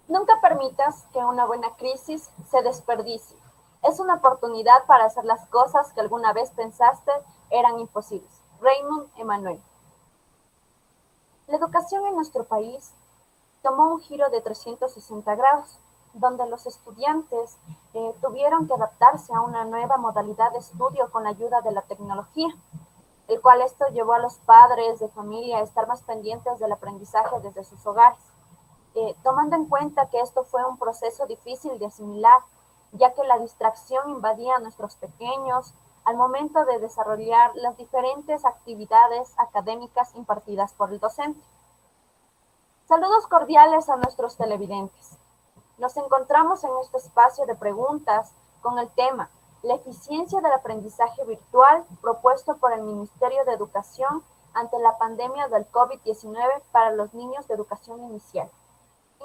Nunca permitas que una buena crisis se desperdicie. Es una oportunidad para hacer las cosas que alguna vez pensaste eran imposibles. Raymond Emanuel. La educación en nuestro país tomó un giro de 360 grados, donde los estudiantes tuvieron que adaptarse a una nueva modalidad de estudio con la ayuda de la tecnología, el cual esto llevó a los padres de familia a estar más pendientes del aprendizaje desde sus hogares, tomando en cuenta que esto fue un proceso difícil de asimilar, ya que la distracción invadía a nuestros pequeños al momento de desarrollar las diferentes actividades académicas impartidas por el docente. Saludos cordiales a nuestros televidentes. Nos encontramos en este espacio de preguntas con el tema la eficiencia del aprendizaje virtual propuesto por el Ministerio de Educación ante la pandemia del COVID-19 para los niños de educación inicial,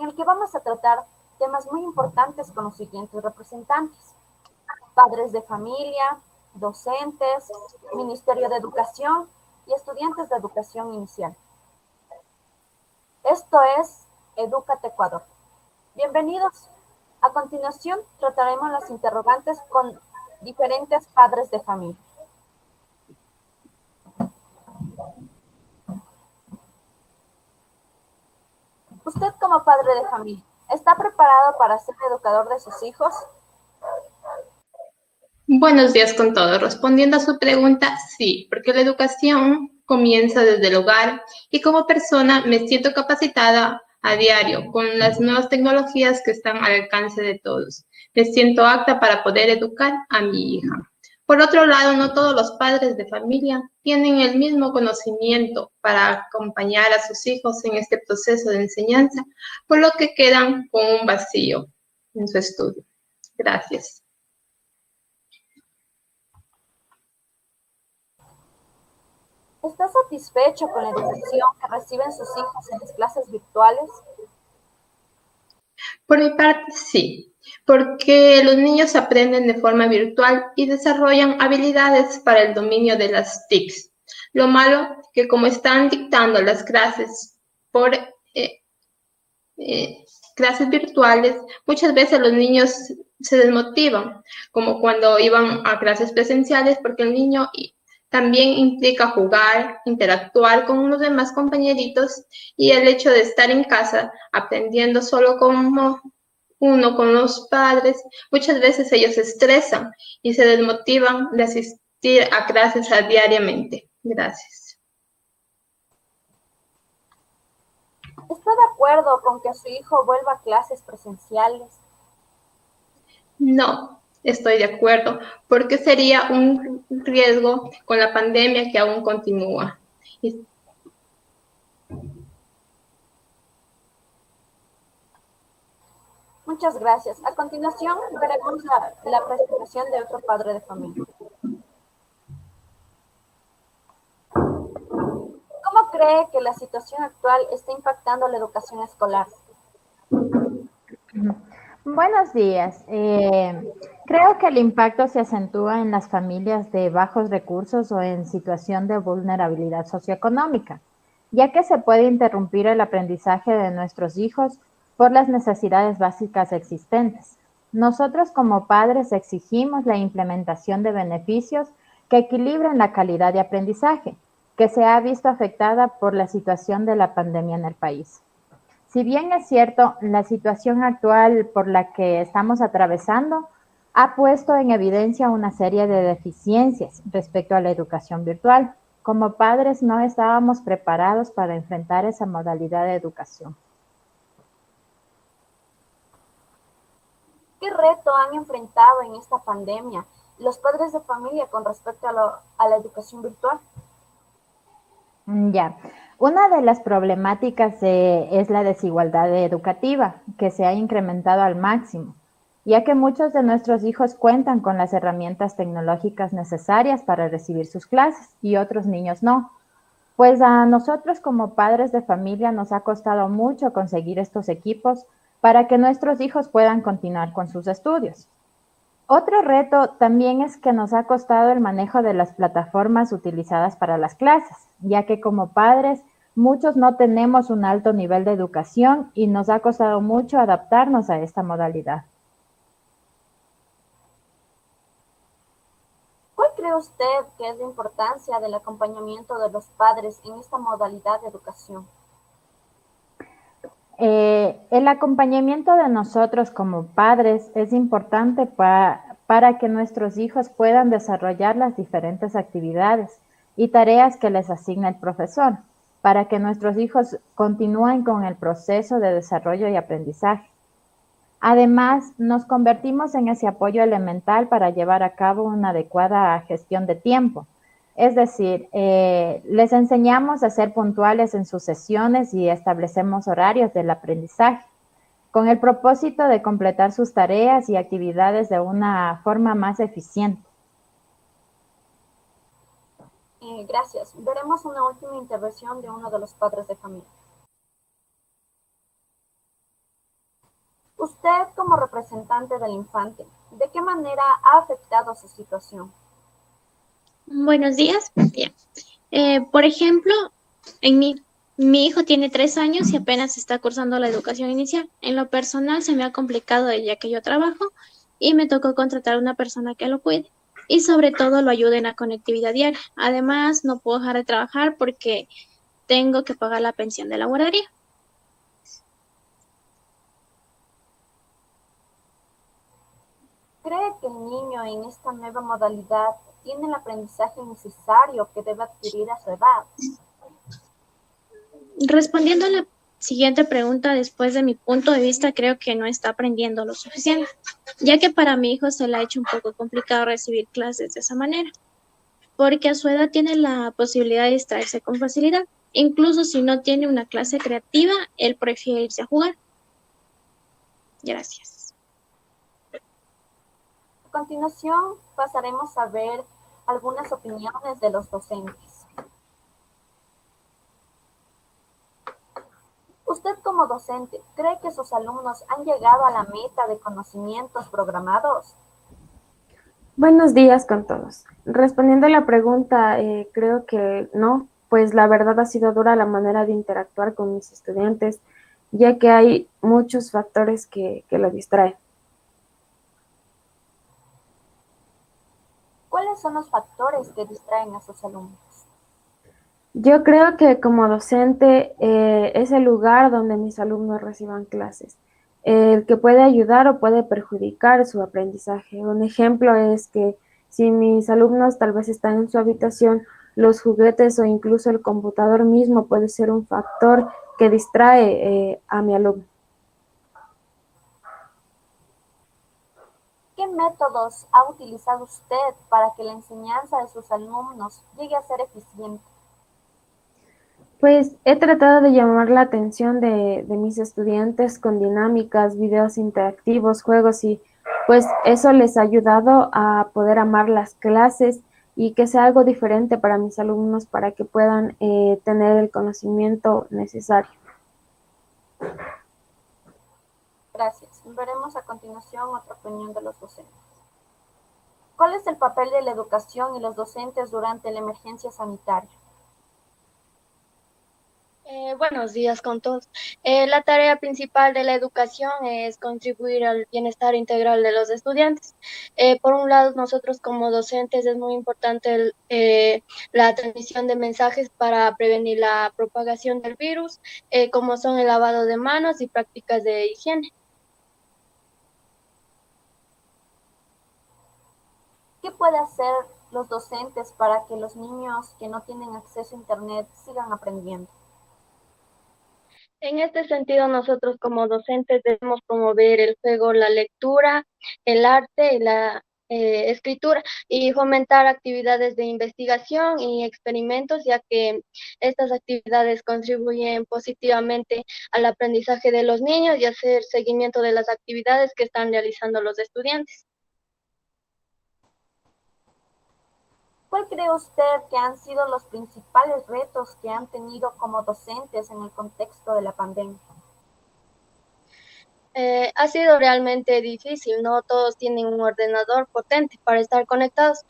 en el que vamos a tratar temas muy importantes con los siguientes representantes: padres de familia, docentes, Ministerio de Educación y estudiantes de educación inicial. Esto es Edúcate Ecuador. Bienvenidos. A continuación, trataremos las interrogantes con diferentes padres de familia. Usted como padre de familia, ¿está preparado para ser educador de sus hijos? Buenos días con todo. Respondiendo a su pregunta, sí, porque la educación comienza desde el hogar y como persona me siento capacitada a diario con las nuevas tecnologías que están al alcance de todos. Me siento apta para poder educar a mi hija. Por otro lado, no todos los padres de familia tienen el mismo conocimiento para acompañar a sus hijos en este proceso de enseñanza, por lo que quedan con un vacío en su estudio. Gracias. ¿Está satisfecho con la educación que reciben sus hijos en las clases virtuales? Por mi parte, sí, porque los niños aprenden de forma virtual y desarrollan habilidades para el dominio de las TICs. Lo malo que como están dictando las clases por clases virtuales, muchas veces los niños se desmotivan, como cuando iban a clases presenciales, porque el niño también implica jugar, interactuar con los demás compañeritos y el hecho de estar en casa aprendiendo solo como uno con los padres, muchas veces ellos se estresan y se desmotivan de asistir a clases diariamente. Gracias. ¿Está de acuerdo con que su hijo vuelva a clases presenciales? No, estoy de acuerdo, porque sería un riesgo con la pandemia que aún continúa. Muchas gracias. A continuación, veremos la presentación de otro padre de familia. ¿Cómo cree que la situación actual está impactando la educación escolar? Buenos días. Creo que el impacto se acentúa en las familias de bajos recursos o en situación de vulnerabilidad socioeconómica, ya que se puede interrumpir el aprendizaje de nuestros hijos por las necesidades básicas existentes. Nosotros como padres exigimos la implementación de beneficios que equilibren la calidad de aprendizaje, que se ha visto afectada por la situación de la pandemia en el país. Si bien es cierto, la situación actual por la que estamos atravesando ha puesto en evidencia una serie de deficiencias respecto a la educación virtual. Como padres no estábamos preparados para enfrentar esa modalidad de educación. ¿Qué reto han enfrentado en esta pandemia los padres de familia con respecto a la educación virtual? Ya. Una de las problemáticas es la desigualdad educativa, que se ha incrementado al máximo, ya que muchos de nuestros hijos cuentan con las herramientas tecnológicas necesarias para recibir sus clases y otros niños no. Pues a nosotros como padres de familia nos ha costado mucho conseguir estos equipos para que nuestros hijos puedan continuar con sus estudios. Otro reto también es que nos ha costado el manejo de las plataformas utilizadas para las clases, ya que como padres Muchos no tenemos un alto nivel de educación y nos ha costado mucho adaptarnos a esta modalidad. ¿Cuál cree usted que es la importancia del acompañamiento de los padres en esta modalidad de educación? El acompañamiento de nosotros como padres es importante para que nuestros hijos puedan desarrollar las diferentes actividades y tareas que les asigna el profesor, para que nuestros hijos continúen con el proceso de desarrollo y aprendizaje. Además, nos convertimos en ese apoyo elemental para llevar a cabo una adecuada gestión de tiempo. Es decir, les enseñamos a ser puntuales en sus sesiones y establecemos horarios del aprendizaje, con el propósito de completar sus tareas y actividades de una forma más eficiente. Gracias. Veremos una última intervención de uno de los padres de familia. Usted, como representante del infante, ¿de qué manera ha afectado su situación? Buenos días. Bien. Por ejemplo, en mi hijo tiene 3 años y apenas está cursando la educación inicial. En lo personal se me ha complicado ya que yo trabajo y me tocó contratar a una persona que lo cuide y sobre todo lo ayude en la conectividad diaria. Además, no puedo dejar de trabajar porque tengo que pagar la pensión de la guardería. ¿Cree que el niño en esta nueva modalidad tiene el aprendizaje necesario que debe adquirir a su edad? Respondiendo a la siguiente pregunta, después de mi punto de vista, creo que no está aprendiendo lo suficiente, ya que para mi hijo se le ha hecho un poco complicado recibir clases de esa manera, porque a su edad tiene la posibilidad de distraerse con facilidad. Incluso si no tiene una clase creativa, él prefiere irse a jugar. Gracias. A continuación, pasaremos a ver algunas opiniones de los docentes. Usted como docente, ¿cree que sus alumnos han llegado a la meta de conocimientos programados? Buenos días con todos. Respondiendo a la pregunta, creo que no, pues la verdad ha sido dura la manera de interactuar con mis estudiantes, ya que hay muchos factores que lo distraen. ¿Cuáles son los factores que distraen a sus alumnos? Yo creo que como docente es el lugar donde mis alumnos reciban clases, el que puede ayudar o puede perjudicar su aprendizaje. Un ejemplo es que si mis alumnos tal vez están en su habitación, los juguetes o incluso el computador mismo puede ser un factor que distrae a mi alumno. ¿Qué métodos ha utilizado usted para que la enseñanza de sus alumnos llegue a ser eficiente? Pues he tratado de llamar la atención de mis estudiantes con dinámicas, videos interactivos, juegos y pues eso les ha ayudado a poder amar las clases y que sea algo diferente para mis alumnos para que puedan tener el conocimiento necesario. Gracias. Veremos a continuación otra opinión de los docentes. ¿Cuál es el papel de la educación y los docentes durante la emergencia sanitaria? Buenos días con todos. La tarea principal de la educación es contribuir al bienestar integral de los estudiantes. Por un lado, nosotros como docentes es muy importante la transmisión de mensajes para prevenir la propagación del virus, como son el lavado de manos y prácticas de higiene. ¿Qué puede hacer los docentes para que los niños que no tienen acceso a Internet sigan aprendiendo? En este sentido, nosotros como docentes debemos promover el juego, la lectura, el arte y la escritura y fomentar actividades de investigación y experimentos, ya que estas actividades contribuyen positivamente al aprendizaje de los niños y hacer seguimiento de las actividades que están realizando los estudiantes. ¿Cuál cree usted que han sido los principales retos que han tenido como docentes en el contexto de la pandemia? Ha sido realmente difícil, no todos tienen un ordenador potente para estar conectados,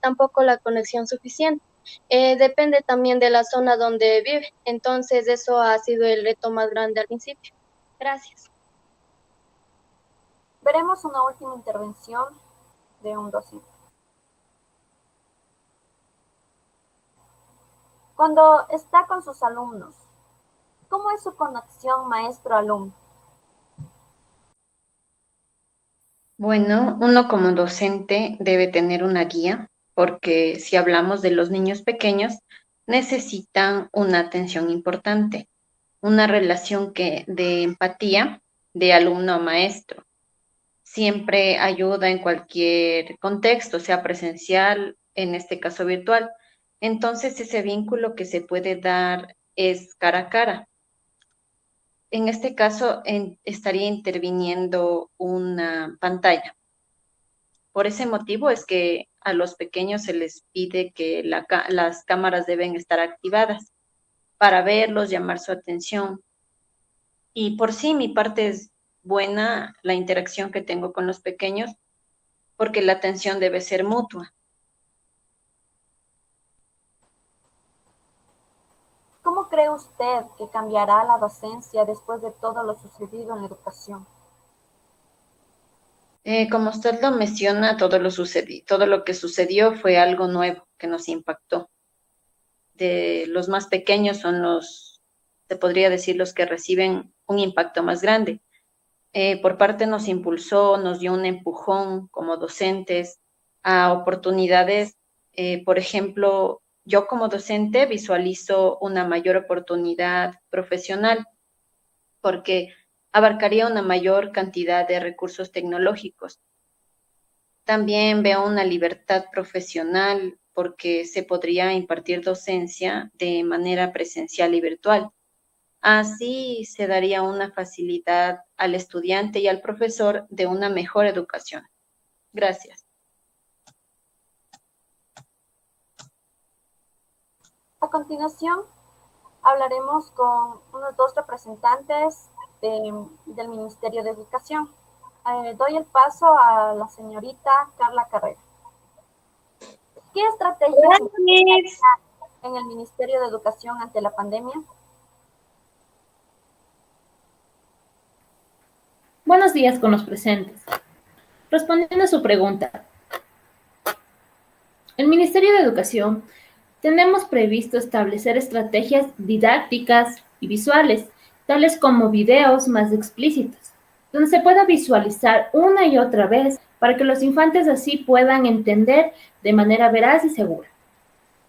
tampoco la conexión suficiente. depende también de la zona donde vive. Entonces, eso ha sido el reto más grande al principio. Gracias. Veremos una última intervención de un docente. Cuando está con sus alumnos, ¿cómo es su conexión maestro-alumno? Bueno, uno como docente debe tener una guía, porque si hablamos de los niños pequeños, necesitan una atención importante, una relación de empatía de alumno a maestro. Siempre ayuda en cualquier contexto, sea presencial, en este caso virtual. Entonces, ese vínculo que se puede dar es cara a cara. En este caso, estaría interviniendo una pantalla. Por ese motivo es que a los pequeños se les pide que las cámaras deben estar activadas para verlos, llamar su atención. Y por sí, mi parte es buena la interacción que tengo con los pequeños, porque la atención debe ser mutua. ¿Cómo cree usted que cambiará la docencia después de todo lo sucedido en la educación? Como usted lo menciona, todo lo que sucedió fue algo nuevo que nos impactó. De los más pequeños son se podría decir, los que reciben un impacto más grande. Por parte nos impulsó, nos dio un empujón como docentes a oportunidades. Por ejemplo, yo como docente visualizo una mayor oportunidad profesional porque abarcaría una mayor cantidad de recursos tecnológicos. También veo una libertad profesional porque se podría impartir docencia de manera presencial y virtual. Así se daría una facilidad al estudiante y al profesor de una mejor educación. Gracias. A continuación, hablaremos con unos dos representantes del Ministerio de Educación. Doy el paso a la señorita Carla Carrera. ¿Qué estrategias en el Ministerio de Educación ante la pandemia? Buenos días con los presentes. Respondiendo a su pregunta, el Ministerio de Educación tenemos previsto establecer estrategias didácticas y visuales, tales como videos más explícitos, donde se pueda visualizar una y otra vez para que los infantes así puedan entender de manera veraz y segura.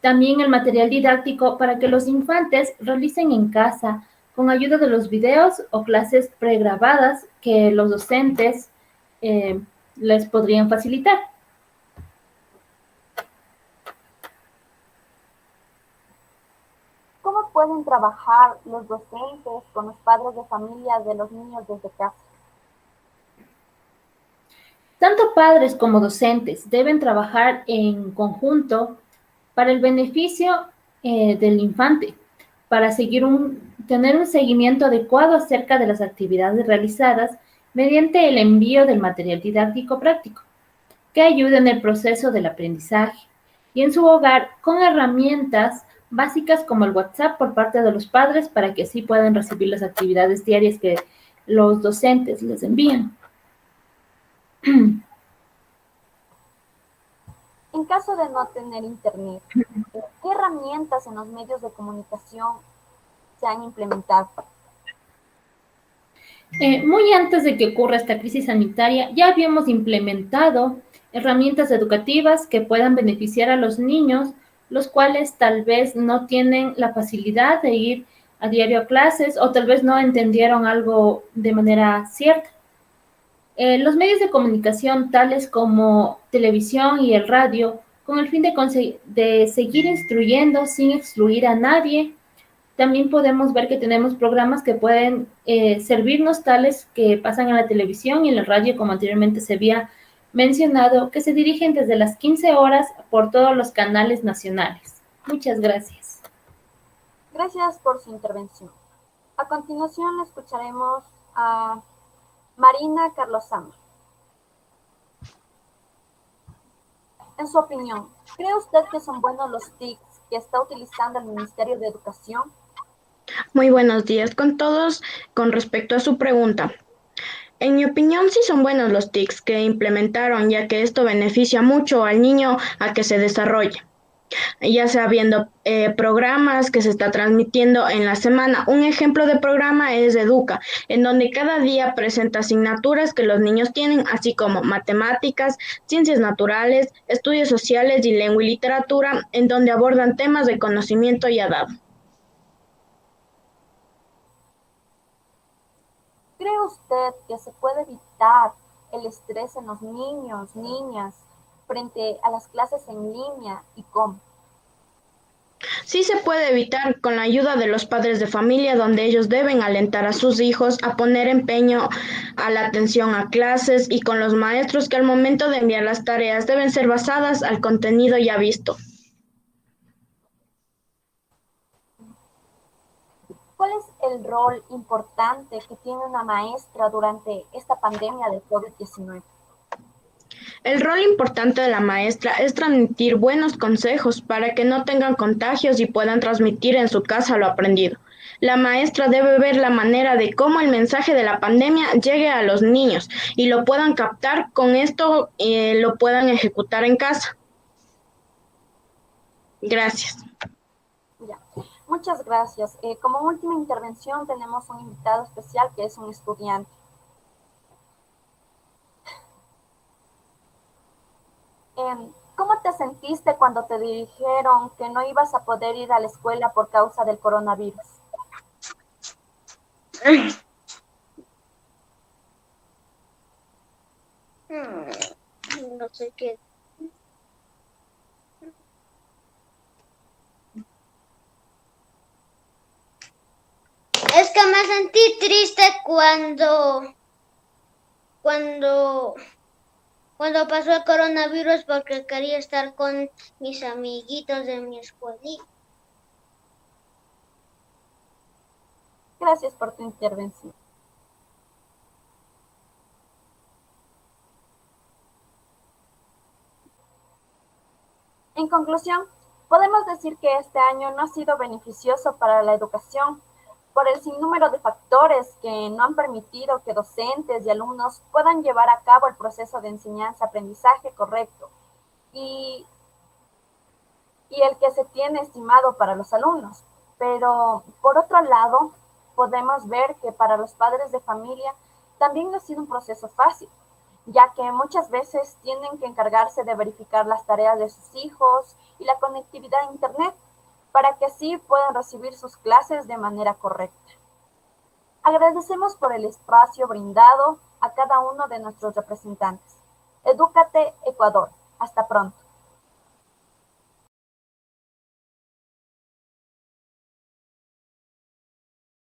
También el material didáctico para que los infantes realicen en casa con ayuda de los videos o clases pregrabadas que los docentes les podrían facilitar. ¿Cómo pueden trabajar los docentes con los padres de familia de los niños desde casa? Tanto padres como docentes deben trabajar en conjunto para el beneficio del infante, para tener un seguimiento adecuado acerca de las actividades realizadas mediante el envío del material didáctico práctico, que ayude en el proceso del aprendizaje y en su hogar con herramientas básicas como el WhatsApp por parte de los padres para que así puedan recibir las actividades diarias que los docentes les envían. En caso de no tener internet, ¿qué herramientas en los medios de comunicación se han implementado? Muy antes de que ocurra esta crisis sanitaria, ya habíamos implementado herramientas educativas que puedan beneficiar a los niños, los cuales tal vez no tienen la facilidad de ir a diario a clases o tal vez no entendieron algo de manera cierta. Los medios de comunicación, tales como televisión y el radio, con el fin de seguir instruyendo sin excluir a nadie. También podemos ver que tenemos programas que pueden servirnos, tales que pasan en la televisión y en la radio, como anteriormente se había mencionado, que se dirigen desde las 15 horas por todos los canales nacionales. Muchas gracias. Gracias por su intervención. A continuación escucharemos a Marina Carlosama. En su opinión, ¿cree usted que son buenos los TICs que está utilizando el Ministerio de Educación? Muy buenos días con todos. Con respecto a su pregunta, en mi opinión sí son buenos los TICs que implementaron, ya que esto beneficia mucho al niño a que se desarrolle, ya sea viendo programas que se está transmitiendo en la semana. Un ejemplo de programa es Educa, en donde cada día presenta asignaturas que los niños tienen, así como matemáticas, ciencias naturales, estudios sociales y lengua y literatura, en donde abordan temas de conocimiento ya dado. ¿Cree usted que se puede evitar el estrés en los niños, niñas, frente a las clases en línea y cómo? Sí se puede evitar con la ayuda de los padres de familia, donde ellos deben alentar a sus hijos a poner empeño a la atención a clases, y con los maestros que al momento de enviar las tareas deben ser basadas al contenido ya visto. ¿Cuál es el rol importante que tiene una maestra durante esta pandemia de COVID-19? El rol importante de la maestra es transmitir buenos consejos para que no tengan contagios y puedan transmitir en su casa lo aprendido. La maestra debe ver la manera de cómo el mensaje de la pandemia llegue a los niños y lo puedan captar, con esto lo puedan ejecutar en casa. Gracias. Ya. Muchas gracias. Como última intervención tenemos un invitado especial que es un estudiante. ¿Cómo te sentiste cuando te dijeron que no ibas a poder ir a la escuela por causa del coronavirus? No sé qué. Es que me sentí triste cuando pasó el coronavirus, porque quería estar con mis amiguitos de mi escuelita. Gracias por tu intervención. En conclusión, podemos decir que este año no ha sido beneficioso para la educación por el sinnúmero de factores que no han permitido que docentes y alumnos puedan llevar a cabo el proceso de enseñanza-aprendizaje correcto y el que se tiene estimado para los alumnos. Pero, por otro lado, podemos ver que para los padres de familia también no ha sido un proceso fácil, ya que muchas veces tienen que encargarse de verificar las tareas de sus hijos y la conectividad a Internet, para que así puedan recibir sus clases de manera correcta. Agradecemos por el espacio brindado a cada uno de nuestros representantes. Edúcate, Ecuador. Hasta pronto.